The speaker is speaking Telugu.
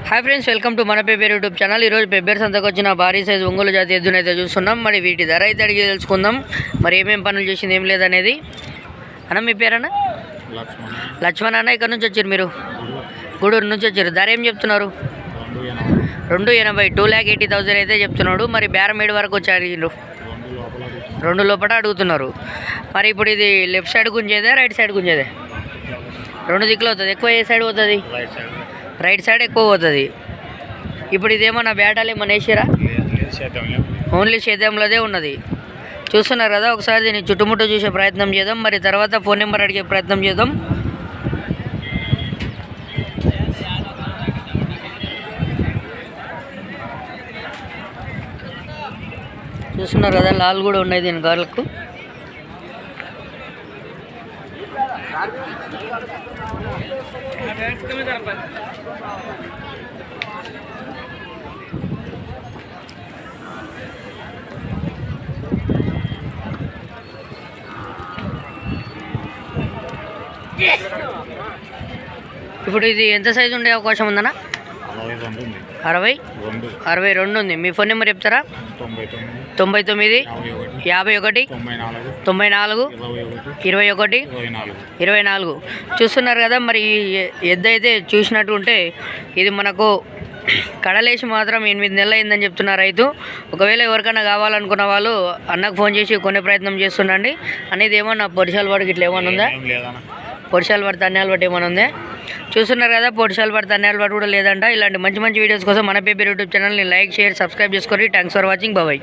హాయ్ ఫ్రెండ్స్, వెల్కమ్ టు మన పేపర్ యూట్యూబ్ ఛానల్. ఈరోజు పెబ్బేర్ సంతకు వచ్చిన భారీ సైజు ఒంగోలు జాతి ఎద్దునైతే చూస్తున్నాం. మరి వీటి ధర అయితే అడిగి తెలుసుకుందాం. మరి ఏమేమి పనులు చేసింది ఏం లేదనేది. అన్న మీ పేరన్నా? లక్ష్మణ్ అన్న. ఇక్కడ నుంచి వచ్చారు మీరు? గూడూరు నుంచి వచ్చారు. ధర ఏం చెప్తున్నారు? 280, 2,80,000 అయితే చెప్తున్నాడు. మరి బేరం ఏడు వరకు వచ్చి అడిగిరు? 2 లోపల అడుగుతున్నారు. మరి ఇప్పుడు ఇది లెఫ్ట్ సైడ్ గుంజేదే రైట్ సైడ్ గుంజేదే? 2 దిక్కులు అవుతుంది. ఎక్కువ ఏ సైడ్ పోతుంది? రైట్ సైడ్ ఎక్కువ పోతుంది. ఇప్పుడు ఇదేమన్నా బ్యాటాలు ఏమన్నా వేసారా? ఓన్లీ సేద్యంలోదే ఉన్నది. చూస్తున్నారు కదా, ఒకసారి దీన్ని చుట్టుముట్టు చూసే ప్రయత్నం చేద్దాం. మరి తర్వాత ఫోన్ నెంబర్ అడిగే ప్రయత్నం చేద్దాం. చూస్తున్నారు కదా, లాల్ కూడా ఉన్నాయి దీని గాళ్ళకు. ఇప్పుడు ఇది ఎంత సైజు ఉండే అవకాశం ఉందన్నా? 62 ఉంది. మీ ఫోన్ నెంబర్ చెప్తారా? 99 51 94 21 24. చూస్తున్నారు కదా, మరి ఎద్దు అయితే చూసినట్టు ఉంటే ఇది మనకు కడలేసి మాత్రం 8 నెలలు అయిందని చెప్తున్నారు రైతు. ఒకవేళ ఎవరికైనా కావాలనుకున్న వాళ్ళు అన్నకు ఫోన్ చేసి కొనే ప్రయత్నం చేస్తుండండి. అనేది ఏమన్నా పొడిశాలు పడికి ఇట్లా ఏమన్నా ఉందా? పొడిశాలు పడితే అన్యాలు పట్టి ఏమైనా ఉందా? చూస్తున్నారు కదా, పొడిశాలు పడితే అన్యాలు పడి కూడా లేదంట. ఇలాంటి మంచి వీడియోస్ కోసం మన పేపర్ యూట్యూబ్ ఛానల్ని లైక్, షేర్, సబ్స్క్రైబ్ చేసుకోండి. Thanks for watching. బాయ్.